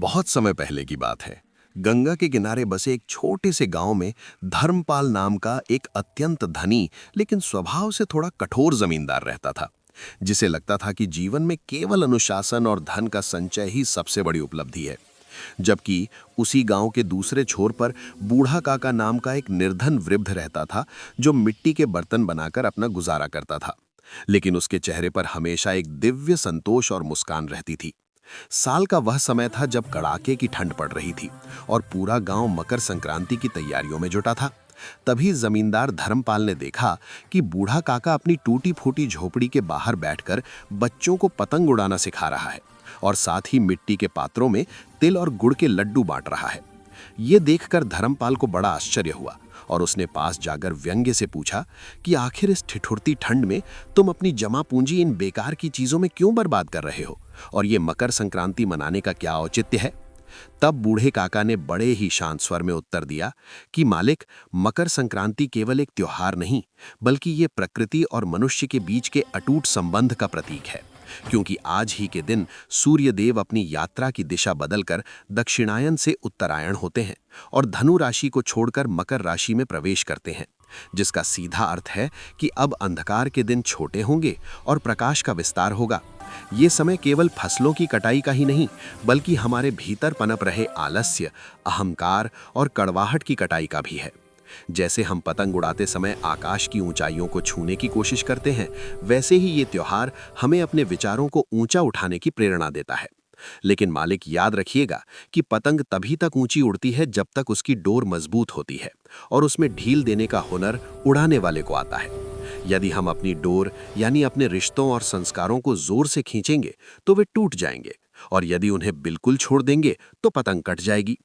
बहुत समय पहले की बात है। गंगा के किनारे बसे एक छोटे से गांव में धर्मपाल नाम का एक अत्यंत धनी लेकिन स्वभाव से थोड़ा कठोर जमींदार रहता था, जिसे लगता था कि जीवन में केवल अनुशासन और धन का संचय ही सबसे बड़ी उपलब्धि है। जबकि उसी गांव के दूसरे छोर पर बूढ़ा काका नाम का एक निर्धन वृद्ध रहता था, जो मिट्टी के बर्तन बनाकर अपना गुजारा करता था। लेकिन उसके चेहरे पर हमेशा एक दिव्य संतोष और मुस्कान रहती थी। साल का वह समय था जब कड़ाके की ठंड पड़ रही थी और पूरा गांव मकर संक्रांति की तैयारियों में जुटा था। तभी जमींदार धर्मपाल ने देखा कि बूढ़ा काका अपनी टूटी फूटी झोपड़ी के बाहर बैठकर बच्चों को पतंग उड़ाना सिखा रहा है और साथ ही मिट्टी के पात्रों में तिल और गुड़ के लड्डू बांट रहा है। ये देखकर धर्मपाल को बड़ा आश्चर्य हुआ और उसने पास जाकर व्यंग्य से पूछा कि आखिर इस ठिठुरती ठंड में तुम अपनी जमा पूंजी इन बेकार की चीजों में क्यों बर्बाद कर रहे हो, और ये मकर संक्रांति मनाने का क्या औचित्य है। तब बूढ़े काका ने बड़े ही शांत स्वर में उत्तर दिया कि मालिक, मकर संक्रांति केवल एक त्योहार नहीं, बल्कि ये प्रकृति और मनुष्य के बीच के अटूट संबंध का प्रतीक है। क्योंकि आज ही के दिन सूर्य देव अपनी यात्रा की दिशा बदलकर दक्षिणायन से उत्तरायण होते हैं और धनु राशि को छोड़कर मकर राशि में प्रवेश करते हैं, जिसका सीधा अर्थ है कि अब अंधकार के दिन छोटे होंगे और प्रकाश का विस्तार होगा। ये समय केवल फसलों की कटाई का ही नहीं, बल्कि हमारे भीतर पनप रहे आलस्य, अहंकार और कड़वाहट की कटाई का भी है। जैसे हम पतंग उड़ाते समय आकाश की ऊंचाइयों को छूने की कोशिश करते हैं, वैसे ही ये त्योहार हमें अपने विचारों को ऊंचा उठाने की प्रेरणा देता है। लेकिन मालिक, याद रखिएगा कि पतंग तभी तक ऊंची उड़ती है जब तक उसकी डोर मजबूत होती है और उसमें ढील देने का हुनर उड़ाने वाले को आता है। यदि हम अपनी डोर यानी अपने रिश्तों और संस्कारों को जोर से खींचेंगे तो वे टूट जाएंगे, और यदि उन्हें बिल्कुल छोड़ देंगे तो पतंग कट जाएगी।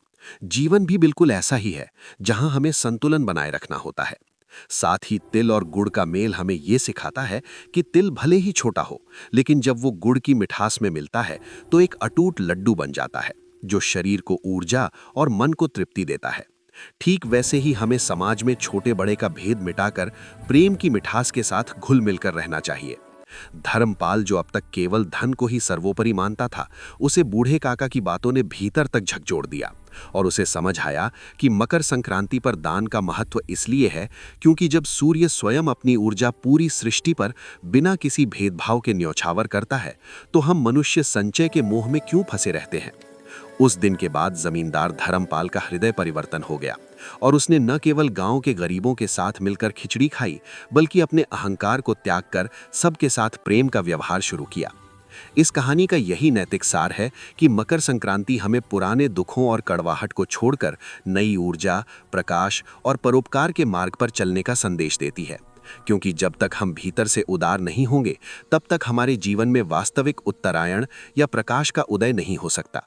जीवन भी बिल्कुल ऐसा ही है, जहां हमें संतुलन बनाए रखना होता है। साथ ही तिल और गुड़ का मेल हमें ये सिखाता है कि तिल भले ही छोटा हो, लेकिन जब वो गुड़ की मिठास में मिलता है तो एक अटूट लड्डू बन जाता है, जो शरीर को ऊर्जा और मन को तृप्ति देता है। ठीक वैसे ही हमें समाज में छोटे बड़े का भेद मिटाकर प्रेम की मिठास के साथ घुल मिलकर रहना चाहिए। धर्मपाल, जो अब तक केवल धन को ही सर्वोपरि मानता था, उसे बूढ़े काका की बातों ने भीतर तक झकझोर दिया और उसे समझ आया कि मकर संक्रांति पर दान का महत्व इसलिए है क्योंकि जब सूर्य स्वयं अपनी ऊर्जा पूरी सृष्टि पर बिना किसी भेदभाव के न्यौछावर करता है, तो हम मनुष्य संचय के मोह में क्यों फंसे रहते हैं। उस दिन के बाद जमींदार धर्मपाल का हृदय परिवर्तन हो गया और उसने न केवल गांव के गरीबों के साथ मिलकर खिचड़ी खाई, बल्कि अपने अहंकार को त्याग कर सबके साथ प्रेम का व्यवहार शुरू किया। इस कहानी का यही नैतिक सार है कि मकर संक्रांति हमें पुराने दुखों और कड़वाहट को छोड़कर नई ऊर्जा, प्रकाश और परोपकार के मार्ग पर चलने का संदेश देती है। क्योंकि जब तक हम भीतर से उदार नहीं होंगे, तब तक हमारे जीवन में वास्तविक उत्तरायण या प्रकाश का उदय नहीं हो सकता।